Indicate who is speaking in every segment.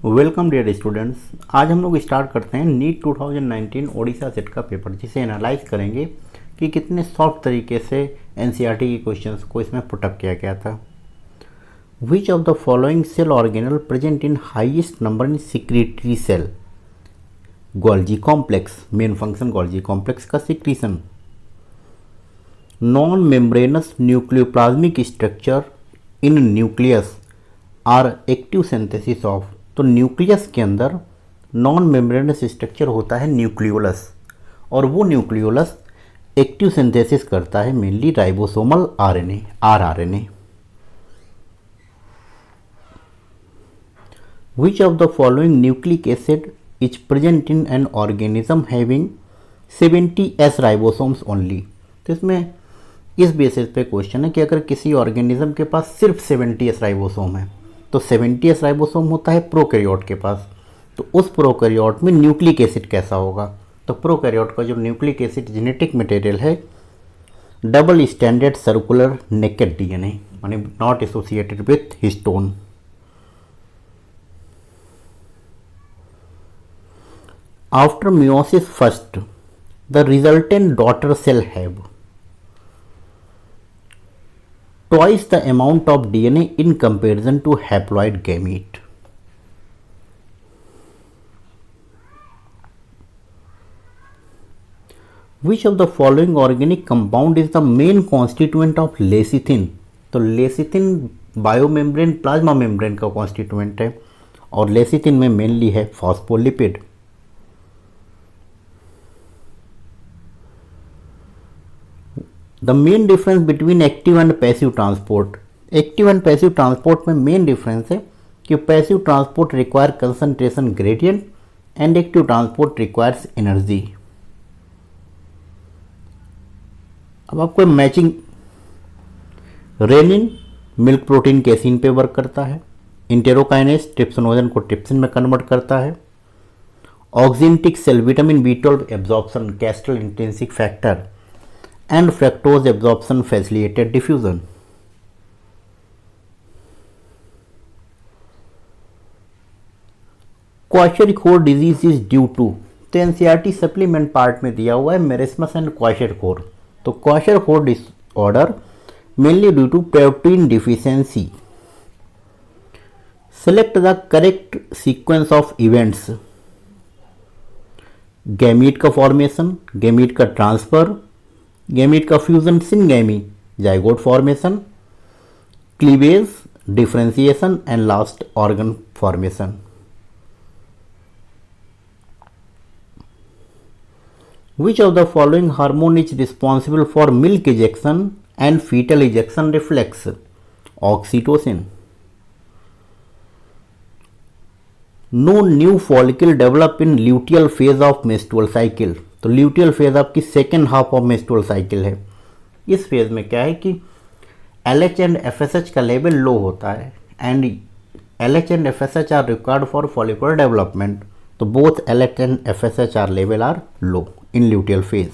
Speaker 1: Welcome dear students. आज हम लोग स्टार्ट करते हैं नीट 2019 ओडिशा सेट का पेपर, जिसे एनालाइज करेंगे कि कितने सॉफ्ट तरीके से एनसीईआरटी के क्वेश्चंस को इसमें पुटअप किया गया था। Which of the following cell organelle present in highest number in secretory cell? Golgi complex, main function Golgi complex का secretion. Non membranous nucleoplasmic structure in nucleus are active synthesis of. तो nucleus के अंदर non membranous structure होता है nucleolus, और वो nucleolus active synthesis करता है mainly ribosomal RNA, rRNA. Which of the following nucleic acid is present in an organism having 70S ribosomes only? तो इसमें इस बेसिस पे क्वेश्चन है कि अगर किसी ऑर्गेनिज्म के पास सिर्फ 70S राइबोसोम है तो 70S राइबोसोम होता है प्रोकैरियोट के पास, तो उस प्रोकैरियोट में न्यूक्लिक एसिड कैसा होगा? तो प्रोकैरियोट का जो न्यूक्लिक एसिड जेनेटिक मटेरियल है double standard circular naked DNA, माने not associated with histone. After meiosis first the resultant daughter cell have twice the amount of DNA in comparison to haploid gamete. Which of the following organic compound is the main constituent of lecithin? तो lecithin biomembrane plasma membrane का constituent है, और lecithin में mainly है phospholipid. The main difference between active and passive transport. Active and passive transport में main difference है कि passive transport require concentration gradient and active transport requires energy. अब आपको matching, rennin milk protein casein पे work करता है, enterokinase trypsinogen को trypsin में कन्वर्ट करता है, oxyntic cell vitamin B12 absorption Castle's intrinsic factor and fructose absorption facilitated diffusion. Kwashiorkor disease is due to, तो एनसीईआरटी सप्लीमेंट पार्ट में दिया हुआ है मेरेस्मस एंड क्वाशरखोर। तो kwashiorkor disorder mainly due to protein deficiency. Select the correct sequence of events. Gamete का formation, gamete का transfer, gamete का fusion syngamy, zygote formation, cleavage, differentiation and last organ formation. Which of the following hormone is responsible for milk ejection and foetal ejection reflex? Oxytocin. No new follicle develop in luteal phase of menstrual cycle. तो luteal phase आपकी second half of menstrual cycle है। इस phase में क्या है कि LH and FSH का level low होता है, and LH and FSH are required for follicular development. तो both LH and FSH are level are low in luteal phase.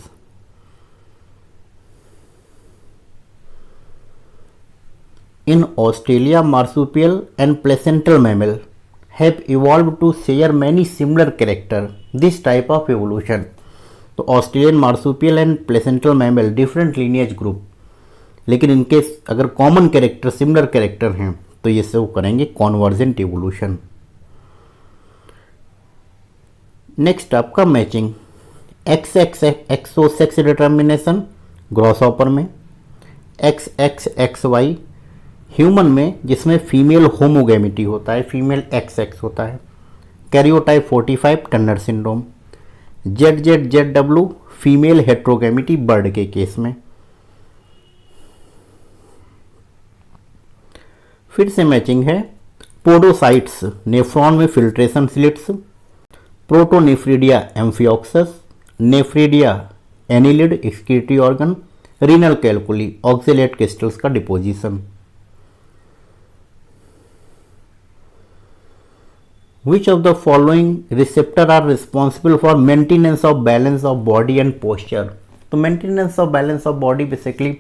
Speaker 1: In Australia marsupial and placental mammal have evolved to share many similar character. This type of evolution. तो Australian marsupial and placental mammal different lineage group, लेकिन इनके अगर common character, similar character हैं तो ये सब करेंगे convergent evolution. Next आपका मैचिंग, XX सेक्स डिटर्मिनेशन ग्रॉसहॉपर में, XXXY ह्यूमन में जिसमें फीमेल होमोगैमिटी होता है, फीमेल XX होता है, karyotype 45 Turner syndrome, ZZZW female heterogamety bird के केस में। फिर से मैचिंग है, पोडोसाइट्स नेफ्रॉन में filtration slits, protonephridia amphioxus, nephridia annelid excretory organ, renal calculi oxalate crystals का deposition. Which of the following receptor are responsible for maintenance of balance of body and posture? तो maintenance of balance of body basically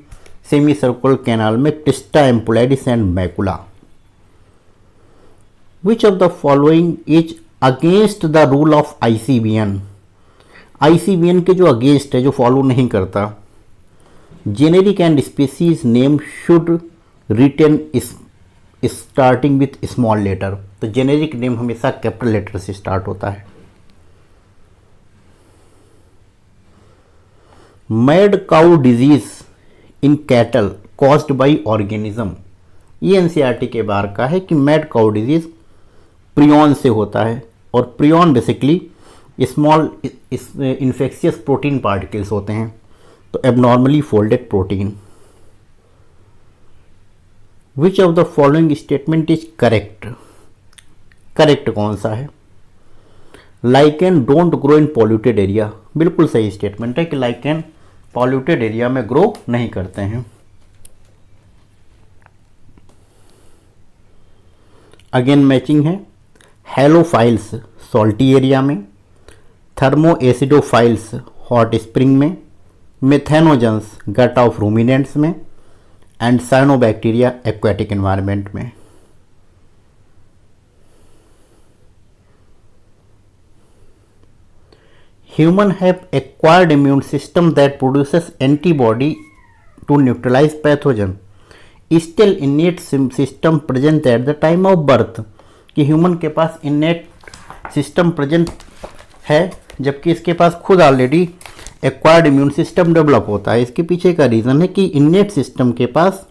Speaker 1: semicircular canal में crista ampullaris and macula. Which of the following is against the rule of ICBN. ICBN के जो against है, जो follow नहीं करता, generic and species name should written starting with small letter. तो generic name हमेशा capital letter से start होता है। Mad cow disease in cattle caused by organism. ये एनसीईआरटी के बाहर का है कि मैड काउ डिजीज प्रियॉन से होता है, और prion basically small infectious protein particles होते हैं, तो abnormally folded protein. Which of the following statement is correct. Correct कौन सा है? Lichen don't grow in polluted area, बिल्कुल सही स्टेटमेंट है कि लाइकेन पॉल्यूटेड एरिया में ग्रो नहीं करते हैं। अगेन मैचिंग है। हेलोफाइल्स सॉल्टी एरिया में, थर्मो एसिडोफाइल्स हॉट स्प्रिंग में, मेथेनोजेंस गट ऑफ रूमिनेंट्स में, एंड साइनोबैक्टीरिया एक्वेटिक एनवायरनमेंट में। Human have acquired immune system that produces antibody to neutralize pathogen. Still innate system present at the time of birth. कि human के पास innate system present है, जबकि इसके पास खुद already acquired immune system develop होता है। इसके पीछे का रीज़न है कि इन्नेट सिस्टम के पास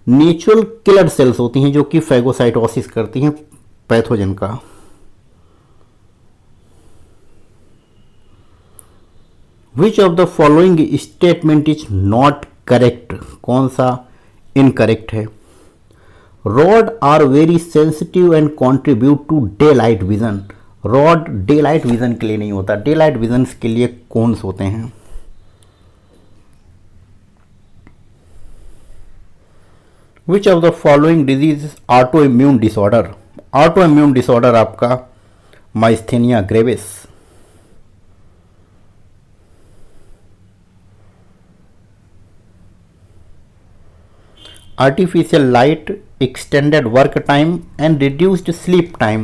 Speaker 1: नेचुरल किलर सेल्स होती हैं जो कि फैगोसाइटोसिस करती हैं पैथोजन का। Which of the following statement is not correct. कौन सा इनकरेक्ट है? Rod are very sensitive and contribute to day light vision. Rod day light vision के लिए नहीं होता, डे लाइट विजन के लिए कोन्स होते हैं। Which of the following disease is auto immune disorder. Auto immune disorder आपका myasthenia gravis. Artificial light, extended work time and reduced sleep time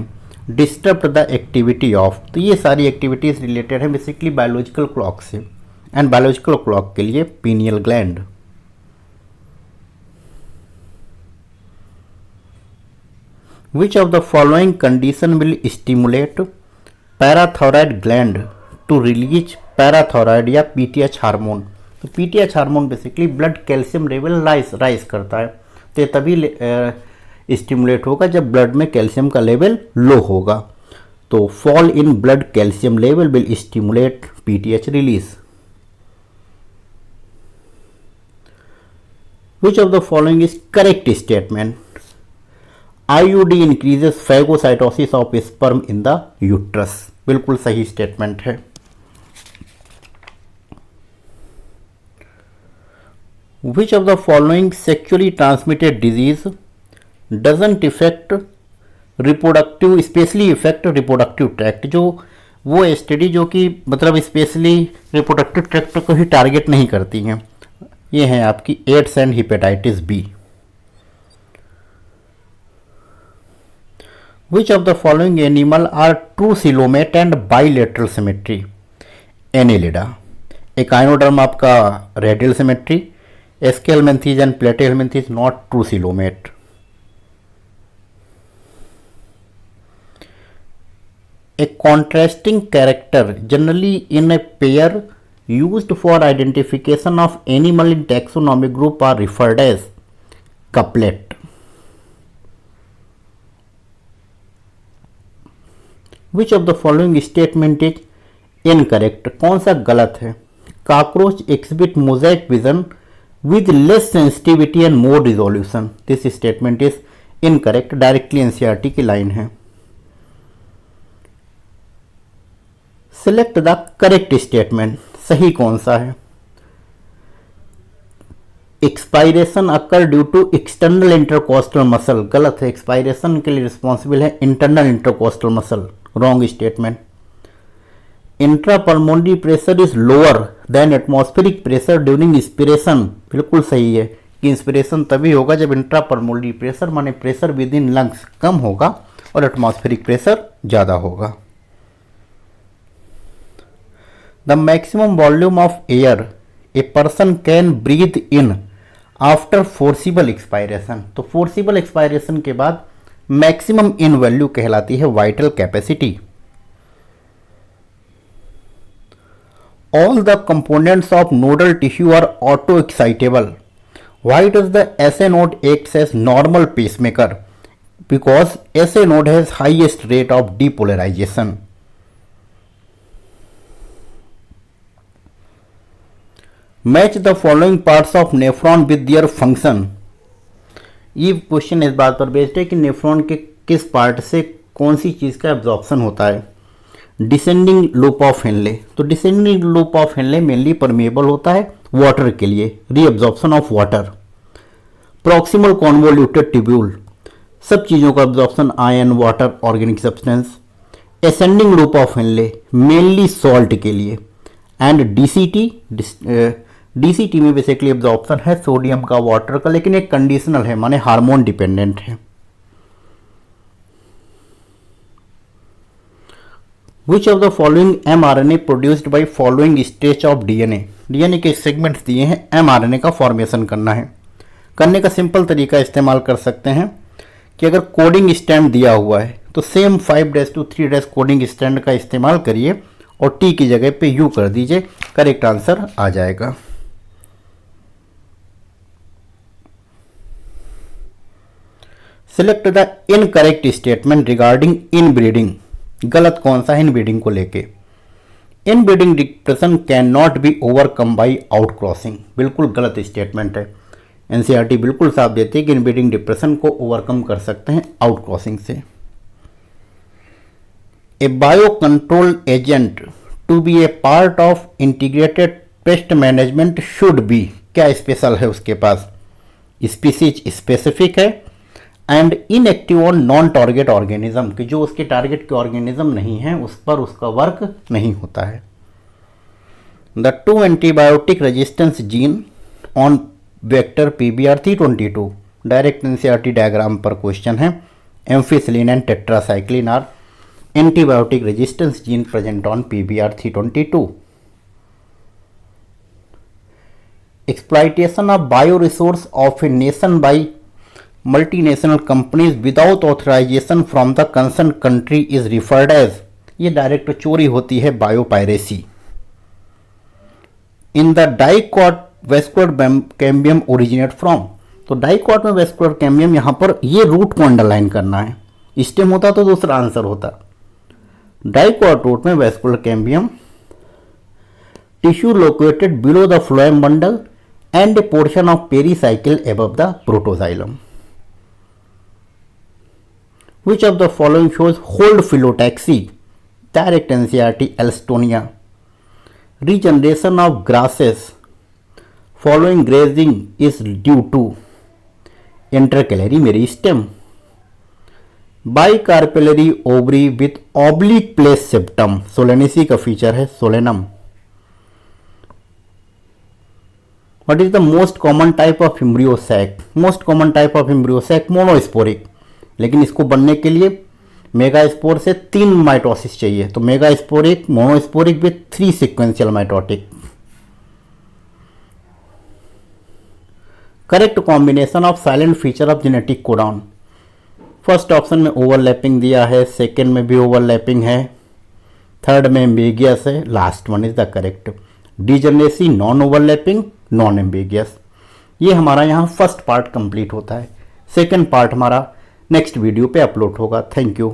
Speaker 1: disturbed the activity of। तो ये सारी activities related है basically biological clock से, and biological clock के लिए pineal gland. Which of the following condition will stimulate parathyroid gland to release parathyroid या PTH hormone. तो PTH hormone basically blood calcium level rise करता है, तो ये तभी स्टिमुलेट होगा जब ब्लड में कैल्शियम का लेवल लो होगा। तो fall in blood calcium level will stimulate PTH release. Which of the following is correct statement? IUD increases phagocytosis of sperm in the uterus, बिल्कुल सही स्टेटमेंट है। Which of the following sexually transmitted disease doesn't affect reproductive, specially effect reproductive tract? जो वो study जो कि मतलब specially reproductive tract को ही target नहीं करती हैं, ये हैं आपकी AIDS and hepatitis B. Which of the following animal are true coelomate and bilateral symmetry? Annelida. Echinoderm आपका radial symmetry, aschelminthes and platyhelminthes not true coelomate. A contrasting character generally in a pair used for identification of animal in taxonomic group are referred as couplet. Which of the following statement is incorrect? कौन सा गलत है? Cockroach exhibit mosaic vision with less sensitivity and more resolution. This statement is incorrect. Directly NCERT की line है। Select the correct statement. सही कौन सा है? Expiration occur due to external intercostal muscle, गलत है। एक्सपायरेशन के लिए रिस्पॉन्सिबल है internal intercostal muscle, wrong statement. Intrapulmonary pressure is lower than atmospheric pressure during inspiration, बिल्कुल सही है कि इंस्पिरेशन तभी होगा जब इंट्रापल्मोनरी प्रेशर माने प्रेशर विद इन लंग्स कम होगा, और एटमॉस्फेरिक प्रेशर ज़्यादा होगा। The maximum volume of air a person can breathe in after forcible expiration, तो फोर्सिबल एक्सपायरेशन के बाद मैक्सिमम इन वैल्यू कहलाती है vital capacity. All the components of nodal tissue are auto-excitable. Why does the SA node acts as normal pacemaker? Because SA node has highest rate of depolarization. Match the following parts of nephron with their function. ये question इस बात पर based है कि nephron के किस part से कौन सी चीज़ का एब्जॉर्प्शन होता है। डिसेंडिंग लूप ऑफ हेनले, तो descending loop of Henle mainly permeable होता है वाटर के लिए, reabsorption of water. Proximal convoluted tubule, सब चीज़ों का absorption ion, water, organic substance. Ascending loop of Henle mainly salt के लिए। एंड डीसीटी, डीसीटी में बेसिकली एब्जॉर्प्शन है सोडियम का, वाटर का, लेकिन एक कंडीशनल है, माने हार्मोन डिपेंडेंट है। Which of the following mRNA produced by following stage of DNA? DNA के सेगमेंट्स दिए हैं, mRNA का फॉर्मेशन करना है। करने का सिंपल तरीका इस्तेमाल कर सकते हैं कि अगर कोडिंग स्टैंड दिया हुआ है तो सेम 5' to 3' कोडिंग स्टैंड का इस्तेमाल करिए और T की जगह पे U कर दीजिए, करेक्ट आंसर आ जाएगा। Select the incorrect statement regarding inbreeding, गलत कौन सा है इनब्रीडिंग को लेके। Inbreeding depression can not be overcome by out crossing, बिल्कुल गलत स्टेटमेंट है। एनसीईआरटी बिल्कुल साफ देती है कि इनब्रीडिंग डिप्रेशन को ओवरकम कर सकते हैं आउट क्रॉसिंग से। A bio control agent to be a part of integrated pest management should be, क्या स्पेशल है उसके पास, स्पीसीज स्पेसिफिक है and inactive on non target organism, कि जो उसके टारगेट के ऑर्गेनिज्म नहीं है उस पर उसका वर्क नहीं होता है। The 2 antibiotic resistance gene on vector PBr322, direct NCERT diagram पर क्वेश्चन है। Ampicillin and tetracycline are antibiotic resistance gene present on PBr322। Exploitation of bio resource of a nation by multinational companies without authorisation from the concern country is referred as, ये direct चोरी होती है biopiracy. In the dicot vascular cambium originate from, तो dicot में vascular cambium, यहां पर ये root को अंडरलाइन करना है, स्टेम होता तो दूसरा आंसर होता। डाइकॉट रूट में vascular cambium, tissue located below the phloem bundle and A portion of pericycle above the protoxylem. Which of the following shows hold phyllotaxy? Direct NCERT Alstonia. Regeneration of grasses following grazing is due to intercalary meristem, bicarpellary ovary with oblique place septum, Solanaceae का feature है solanum. What is the most common type of embryo sac? Most common type of embryo sac monosporic, लेकिन इसको बनने के लिए megaspore से 3 mitosis चाहिए, तो megasporic, monosporic with 3 sequential mitotic. Correct combination of silent feature of genetic codon, first option में overlapping दिया है, सेकेंड में भी ओवरलैपिंग है, थर्ड में एम्बिगियस है, last one is the correct. Degeneracy non overlapping, non ambiguous. ये हमारा यहाँ फर्स्ट पार्ट कंप्लीट होता है, सेकेंड पार्ट हमारा नेक्स्ट वीडियो पे अपलोड होगा। Thank you.